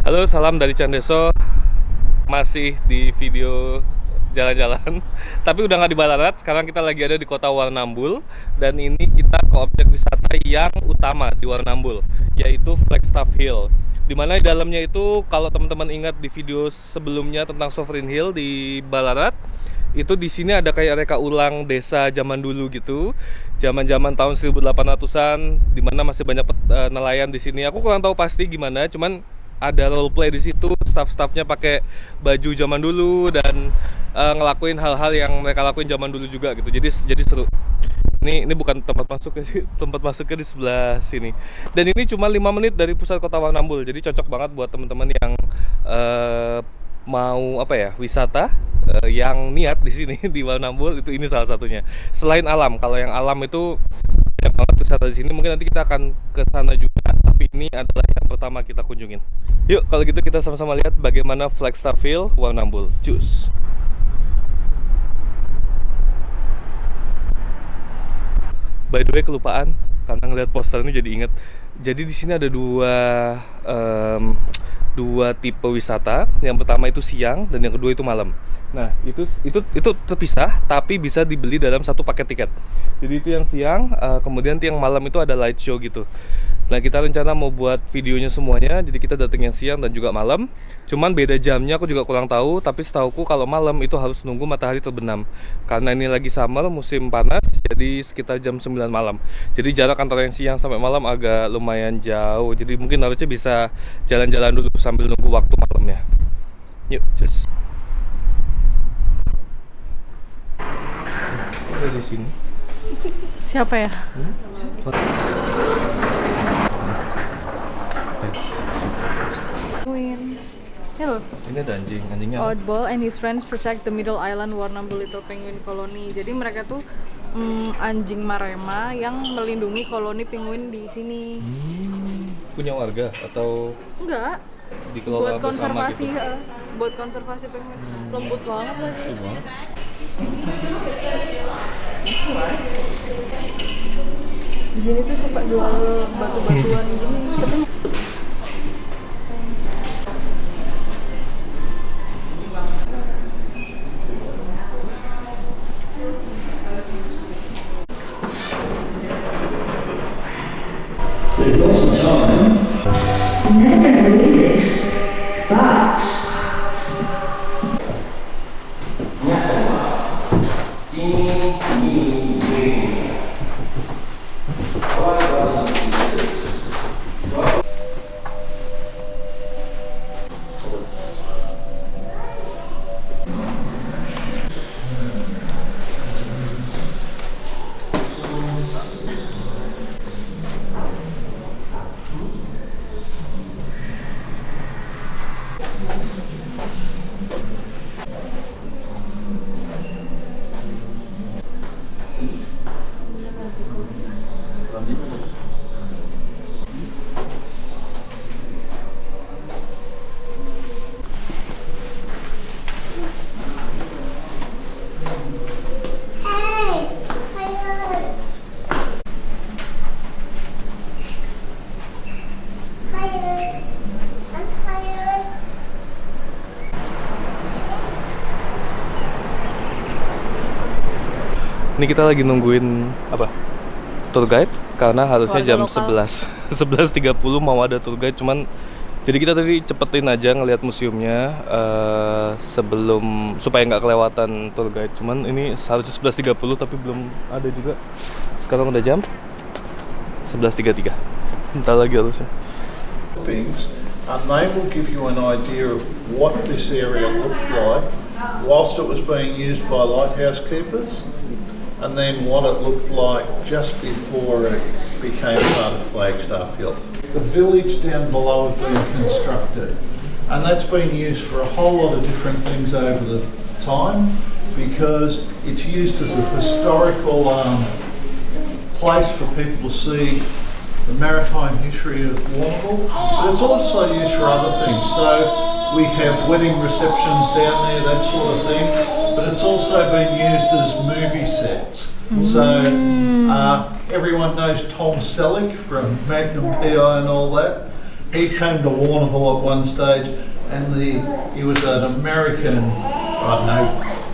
Halo, salam dari Candeso. Masih di video jalan-jalan, tapi udah nggak di Ballarat. Sekarang kita lagi ada di kota Warrnambool, dan ini kita ke objek wisata yang utama di Warrnambool, yaitu Flagstaff Hill. Dimana di dalamnya itu, kalau teman-teman ingat di video sebelumnya tentang Sovereign Hill di Ballarat, itu di sini ada kayak reka ulang desa zaman dulu gitu, zaman-zaman tahun 1800-an, dimana masih banyak nelayan di sini. Aku kurang tahu pasti gimana, cuman ada role play di situ, staff-staffnya pakai baju zaman dulu dan ngelakuin hal-hal yang mereka lakuin zaman dulu juga gitu. Jadi seru. Ini bukan tempat masuk sih, tempat masuknya di sebelah sini. Dan ini cuma 5 menit dari pusat kota Warrnambool. Jadi cocok banget buat teman-teman yang mau apa ya, wisata yang niat di sini di Warrnambool. Itu ini salah satunya. Selain alam, kalau yang alam itu banyak banget wisata di sini. Mungkin nanti kita akan ke sana juga, tapi ini adalah yang pertama kita kunjungin. Yuk, kalau gitu kita sama-sama lihat bagaimana Flagstaff Hill Warrnambool. Cus. By the way, kelupaan karena ngeliat poster ini jadi inget. Jadi di sini ada dua tipe wisata. Yang pertama itu siang dan yang kedua itu malam. Nah, itu terpisah tapi bisa dibeli dalam satu paket tiket. Jadi itu yang siang, kemudian yang malam itu ada light show gitu. Nah, kita rencana mau buat videonya semuanya, jadi kita datang yang siang dan juga malam. Cuman beda jamnya aku juga kurang tahu, tapi setauku kalau malam itu harus nunggu matahari terbenam. Karena ini lagi summer, musim panas, jadi sekitar jam 9 malam. Jadi jarak antara yang siang sampai malam agak lumayan jauh. Jadi mungkin harusnya bisa jalan-jalan dulu sambil nunggu waktu malamnya. Yuk, cus. Ada di sini. Siapa ya? Ini loh. Ini ada anjingnya. Oddball and his friends protect the Middle Island Warrnambool Little Penguin Colony. Jadi mereka tuh anjing Maremma yang melindungi koloni penguin di sini. Punya warga atau Enggak. dikelola Buat bersama konservasi, gitu? buat konservasi penguin. Lembut banget lagi. Lucu banget. Di sini tuh suka jual batu-batuan gini. Tapi It wasn't time. Never knew this, but Ini kita lagi nungguin apa? Tour guide karena harusnya Warga jam lokal. 11 11.30 mau ada tour guide, cuman jadi kita tadi cepetin aja ngelihat museumnya sebelum supaya nggak kelewatan tour guide. Cuman ini seharusnya 11.30 tapi belum ada juga. Sekarang udah jam 11.33. Bentar lagi harusnya. Things, and they will give you an idea of what this area looked like whilst it was being used by lighthouse keepers, and then what it looked like just before it became part of Flagstaff Hill. The village down below had been constructed, and that's been used for a whole lot of different things over the time because it's used as a historical place for people to see the maritime history of Warrnambool, but it's also used for other things. So we have wedding receptions down there, that sort of thing, but it's also been used as movie sets. So everyone knows Tom Selleck from Magnum PI and all that. He came to Warrnambool at one stage, and he was an American, I don't know,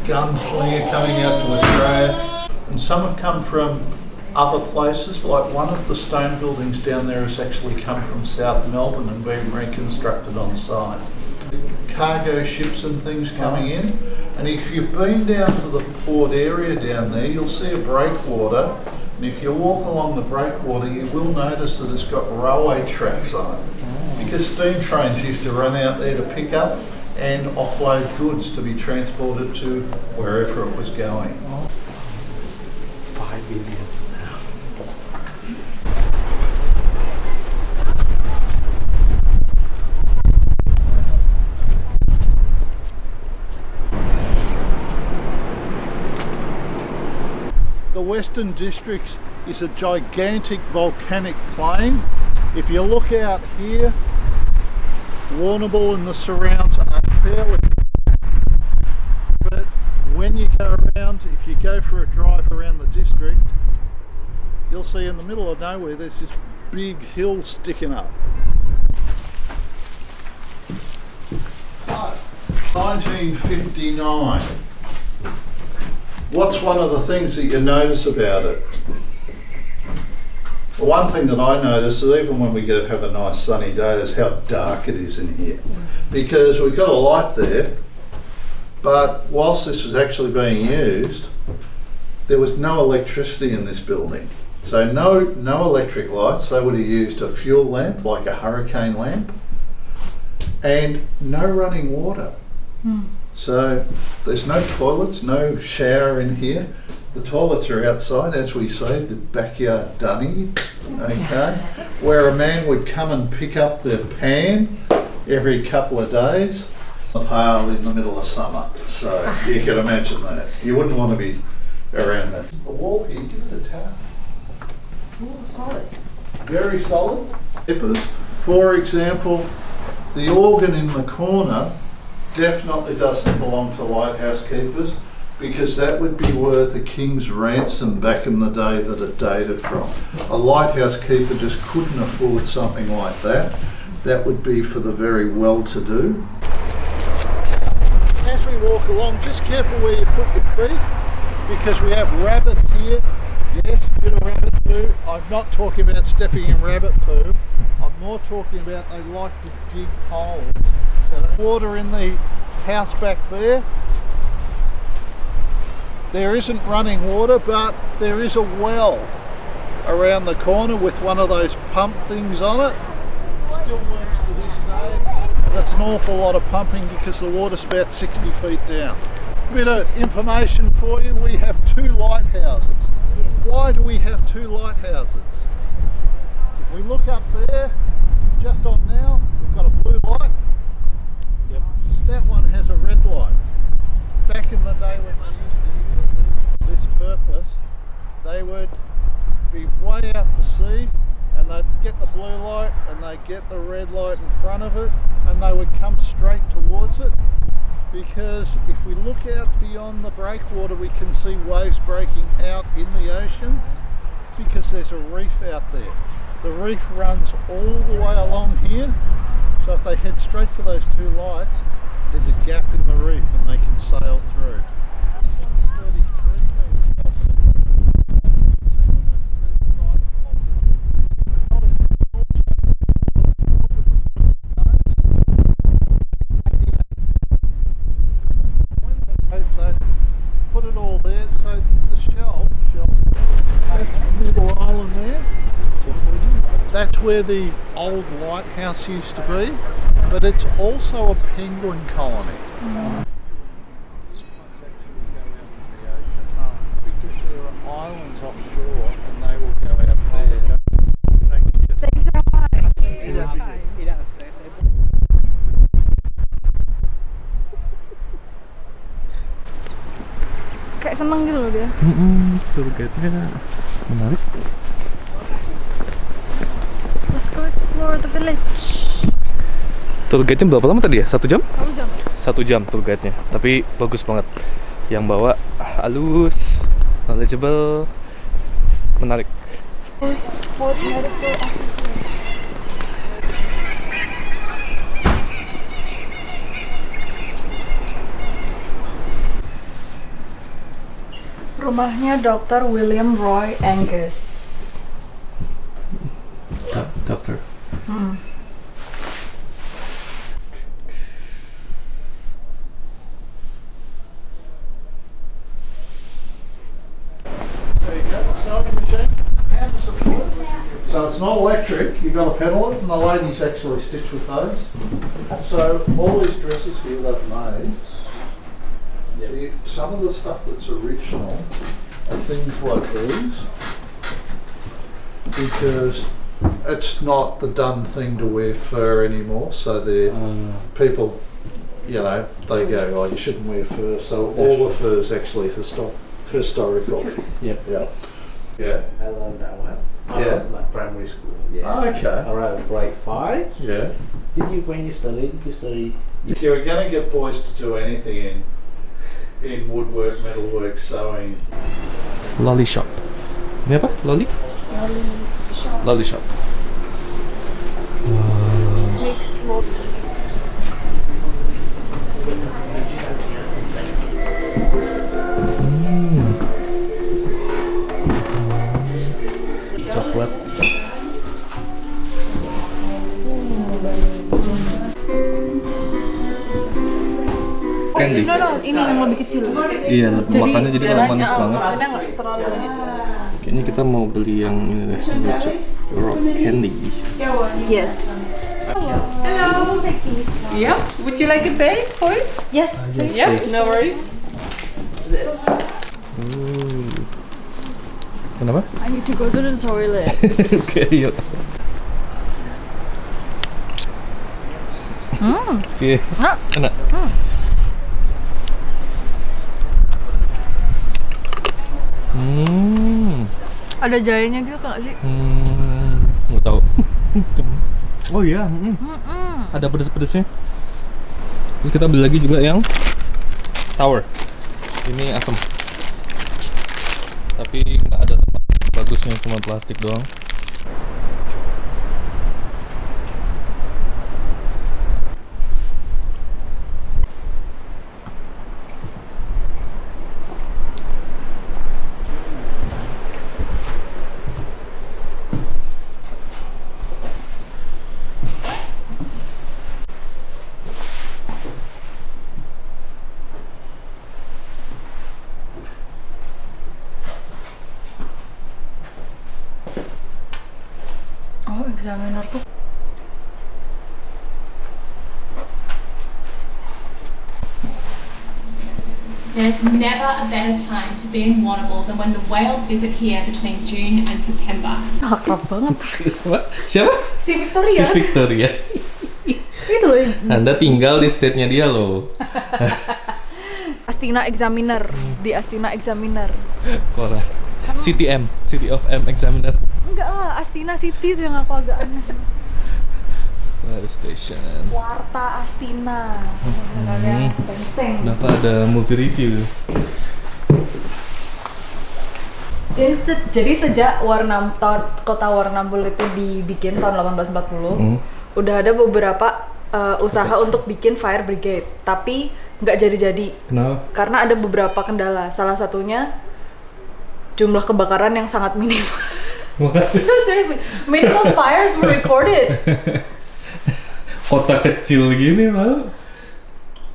gunslinger coming out to Australia. And some have come from other places, like one of the stone buildings down there has actually come from South Melbourne and been reconstructed on site. Cargo ships and things coming in, and if you've been down to the port area down there, you'll see a breakwater, and if you walk along the breakwater, you will notice that it's got railway tracks on it, because steam trains used to run out there to pick up and offload goods to be transported to wherever it was going. 5 billion. The Western Districts is a gigantic volcanic plain. If you look out here, Warrnambool and the surrounds are fairly flat. But when you go around, if you go for a drive around the district, you'll see in the middle of nowhere there's this big hill sticking up. 1959. What's one of the things that you notice about it? The one thing that I notice is even when we go have a nice sunny day is how dark it is in here. Because we've got a light there, but whilst this was actually being used, there was no electricity in this building. So no electric lights. They would have used a fuel lamp, like a hurricane lamp, and no running water. So there's no toilets, no shower in here. The toilets are outside, as we say, the backyard dunny, okay? Where a man would come and pick up the pan every couple of days, a pail in the middle of summer. So you can imagine that. You wouldn't want to be around that. The wall here, give it a tap. Oh, solid. Very solid. For example, the organ in the corner definitely doesn't belong to lighthouse keepers, because that would be worth a king's ransom back in the day that it dated from. A lighthouse keeper just couldn't afford something like that. That would be for the very well-to-do. As we walk along, just careful where you put your feet, because we have rabbits here. Yes, a bit of rabbit poo. I'm not talking about stepping in rabbit poo. I'm more talking about they like to dig holes. So water in the house back there. There isn't running water, but there is a well around the corner with one of those pump things on it. Still works to this day. That's an awful lot of pumping because the water's about 60 feet down. A bit of information for you, we have 2 lighthouses. Why do we have 2 lighthouses? If we look up there, just on now, we've got a blue light. Yep. That one has a red light. Back in the day when they used to use these for this purpose, they would be way out to sea and they'd get the blue light and they'd get the red light in front of it and they would come straight towards it, because if we look out beyond the breakwater we can see waves breaking out in the ocean, because there's a reef out there. The reef runs all the way along here, so if they head straight for those 2 lights, there's a gap in the reef and they can sail through. This one's 30 meters off. It's almost 35 kilometres. Not they put it all there, so the shell, that's Middle Island there. That's where the old lighthouse used to be, but it's also a penguin colony. These ones actually go out in the ocean because there are islands offshore and they will go out there. Thanks. Thanks so much. Kayak seneng gitu loh dia. Tour guide-nya menarik. Let's go explore the village. Tour guide-nya berapa lama tadi ya? 1 jam? 1 jam. 1 jam tour guide-nya. Tapi bagus banget. Yang bawa halus, knowledgeable, menarik. Rumahnya Dr. William Roy Angus. Dokter. There you go, sewing machine, hand support. So it's not electric, you've got to pedal it, and the ladies actually stitch with those. So all these dresses here they've made, some of the stuff that's original are things like these, because it's not the done thing to wear fur anymore, so they're people, you know, they go, oh, you shouldn't wear fur, so all the fur is actually historical. Yep. Yeah. Yeah. I love that one. Yeah. Like primary school. Yeah. Okay. Around grade 5. Yeah. When you study? If you were going to get boys to do anything in woodwork, metalwork, sewing, Lolly shop. Ini apa? Lolly? Lolly shop. Mix both. Coklat. Candy. No, ini yang lebih kecil. Iya, makannya jadi manis banget. Makannya nggak terlalu banyak. Kayaknya kita mau beli yang ini deh, lucu. Rock candy. Yes. Hello. Take these. Yeah. Would you like a bag for it? Yes. Please. Yeah. No worries. Kenapa? I need to go to the toilet. Oke, yuk. Iya, enak. Ada jahenya gitu nggak sih? Nggak tahu. Oh iya, ada pedes-pedesnya. Terus kita beli lagi juga yang sour. Ini asam. Tapi nggak ada tempat bagusnya, cuma plastik doang. Oh, examiner tuh. There's never a better time to be in Warrnambool than when the whales visit here between June and September. Akrab banget. Siapa? Si Victoria. Si Victoria. Itu loh. Anda tinggal di state-nya dia loh. Astina Examiner. Di Astina Examiner. Kora. CTM, City of M Examiner. Enggak lah, Astina City tuh yang aku agak aneh. Fire station. Warta Astina. Sebenarnya Tengseng. Kenapa ada movie review? Jadi sejak kota Warrnambool itu dibikin tahun 1840, udah ada beberapa usaha untuk bikin fire brigade, tapi nggak jadi-jadi. Kenapa? Karena ada beberapa kendala. Salah satunya jumlah kebakaran yang sangat minim. No, seriously, minimal fires were recorded. Kota kecil gini lah.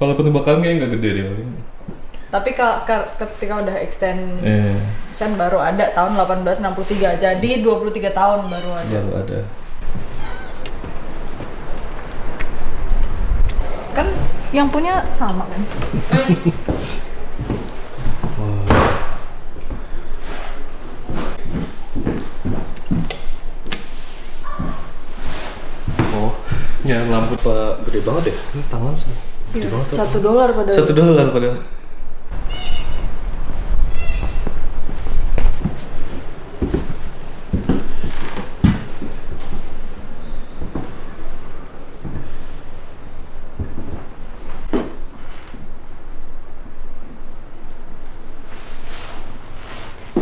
Kalau penembakan kayaknya nggak gede deh. Tapi ketika udah extension baru ada tahun 1863, jadi 23 tahun baru ada. Baru ada. Kan yang punya sama kan? Oh, ya lampu pak gede banget ya. Ini tangan sih. Gede banget. $1 padahal. $1 padahal.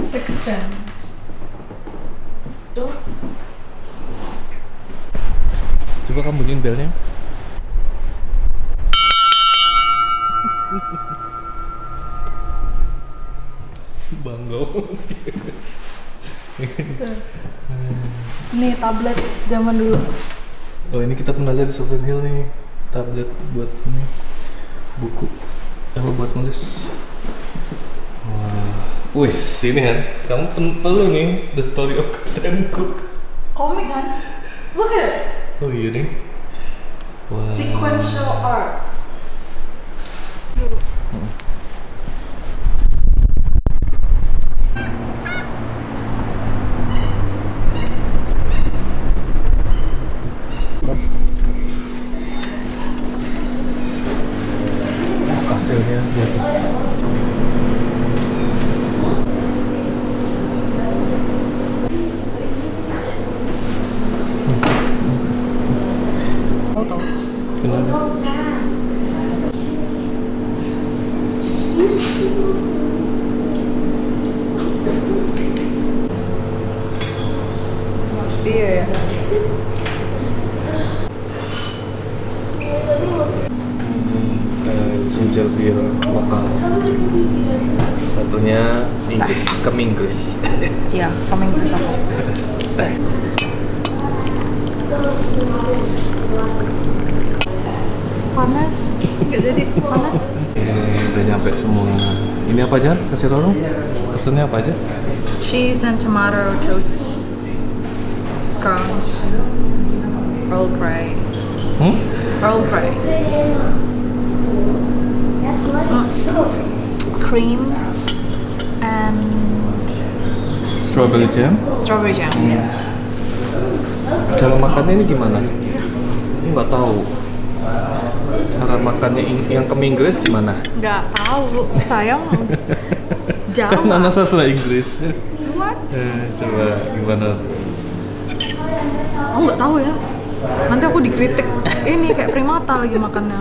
Sextant. Coba kamu bunyiin belnya. Nih tablet zaman dulu. Oh ini kita pernah lihat di Sovereign Hill nih, tablet buat ini buku, kalau buat nulis. Wah, wis ini kan, kamu perlu nih The Story of Captain Cook. Komik kan? Look at it. Oh iya nih. Wah. Sequential art. Hasilnya gitu. Kenapa? Iya ya. Ginger beer lokal. Satunya Inggris, Inggris. Iya, komik bersama. Panas. Nggak jadi panas. Udah nyampe semua. Ini apa aja? Kasih Roro. Pesennya apa aja? Cheese and tomato toast. Scones. Earl Grey. Earl Grey. Cream and Strawberry jam. strawberry jam. Yes. Cara makannya ini gimana? Ini nggak tahu. Cara makannya yang Inggris gimana? Nggak tahu. Sayang. Kan Jawa. anak sastra Inggris. What? Coba gimana? Aku nggak tahu ya. Nanti aku dikritik. Ini kayak primata lagi makannya.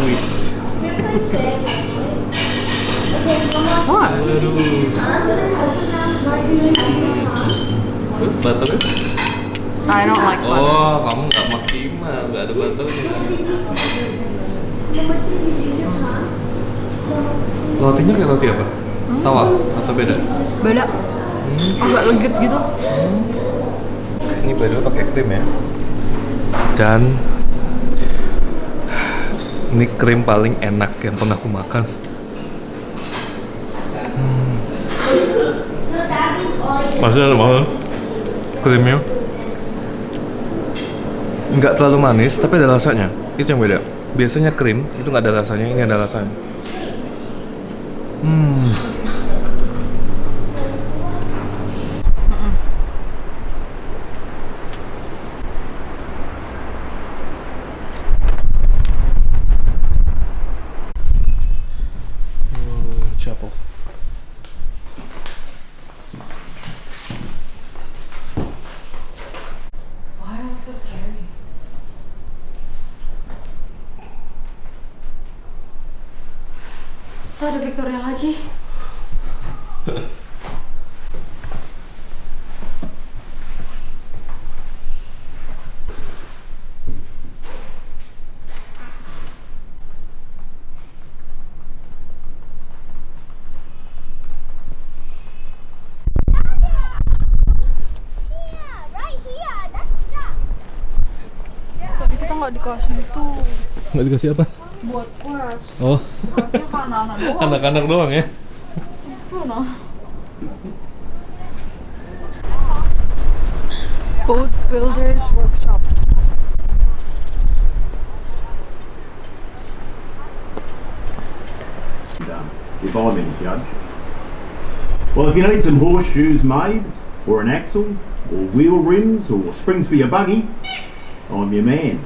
Wis. What? Terus butternya? I don't like butter. Oh, kamu nggak maksimal, nggak ada butternya. Rotinya kayak roti apa? Tawar atau beda? Beda. Agak legit gitu. Ini by the way pakai krim ya. Dan ini krim paling enak yang pernah aku makan. Masih ada banget krimnya. Nggak terlalu manis, tapi ada rasanya. Itu yang beda. Biasanya krim itu nggak ada rasanya, ini ada rasanya. Chapel. Why am I so scary? Tuh ada Victoria lagi. Tadi kita nggak dikasih itu Nggak dikasih apa? buat kelas. Oh, Kelasnya kan anak-anak doang. anak-anak doang ya? Mana? Boat Builders Workshop. If I'm any judge. Well, if you need some horseshoes made, or an axle, or wheel rims, or springs for your buggy, I'm your man.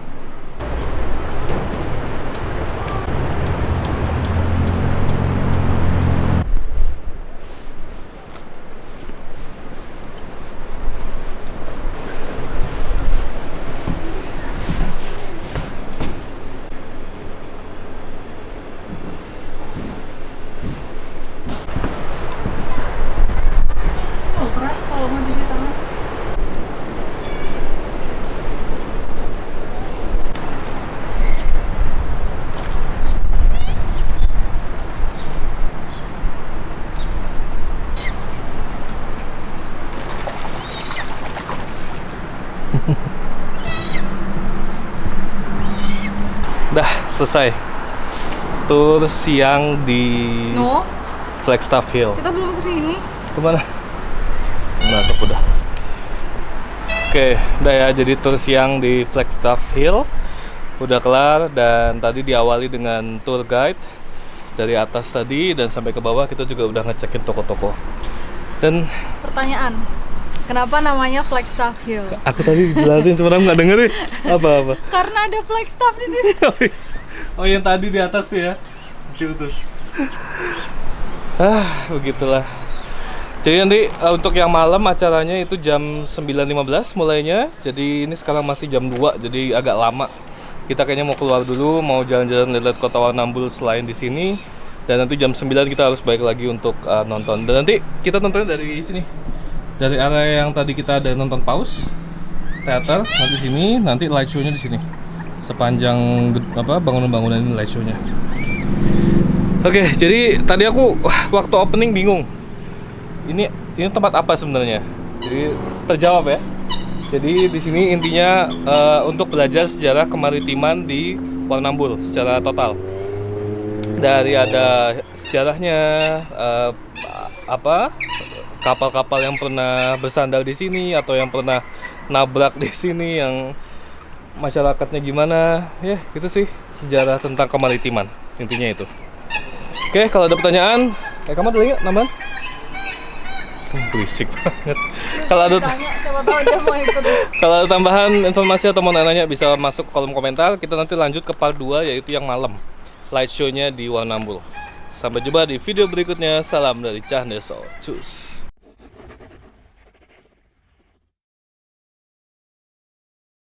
Oh, keras kalau mau cuci tangan. selesai tur siang di No, Flagstaff Hill. kita belum kesini. Kemana? Mantap udah. Oke, udah ya. Jadi tur siang di Flagstaff Hill udah kelar, dan tadi diawali dengan tour guide dari atas tadi dan sampai ke bawah kita juga udah ngecekin toko-toko. Dan Pertanyaan, kenapa namanya Flagstaff Hill? aku tadi dijelasin cuma nggak dengerin apa-apa. Karena ada Flagstaff di sini. Oh, yang tadi di atas tuh ya, di situ tuh. Begitulah. Jadi nanti untuk yang malam acaranya itu jam 9.15 mulainya. Jadi ini sekarang masih jam 2, jadi agak lama. Kita kayaknya mau keluar dulu, mau jalan-jalan lihat kota Warrnambool selain di sini. Dan nanti jam 9 kita harus balik lagi untuk nonton. Dan nanti kita nontonnya dari sini. Dari area yang tadi kita ada nonton Paus Theater, nanti sini, nanti light show-nya di sini. Sepanjang bangunan-bangunan ini light show-nya. Oke, jadi tadi aku waktu opening bingung. Ini tempat apa sebenarnya? Jadi terjawab ya. Jadi di sini intinya untuk belajar sejarah kemaritiman di Warrnambool secara total. Dari ada sejarahnya, kapal-kapal yang pernah bersandar di sini atau yang pernah nabrak di sini, yang masyarakatnya gimana, ya gitu sih sejarah tentang kemaritiman intinya itu. Oke, kalau ada pertanyaan, kamu dulu nggak nambahan? Berisik banget. Kalau ada Tanya, siapa tahu dia mau ikut. kalau ada tambahan informasi atau mau nanya bisa masuk kolom komentar. Kita nanti lanjut ke part 2 yaitu yang malam, light show-nya di Warrnambool. Sampai jumpa di video berikutnya. Salam dari Cah Deso. Cus.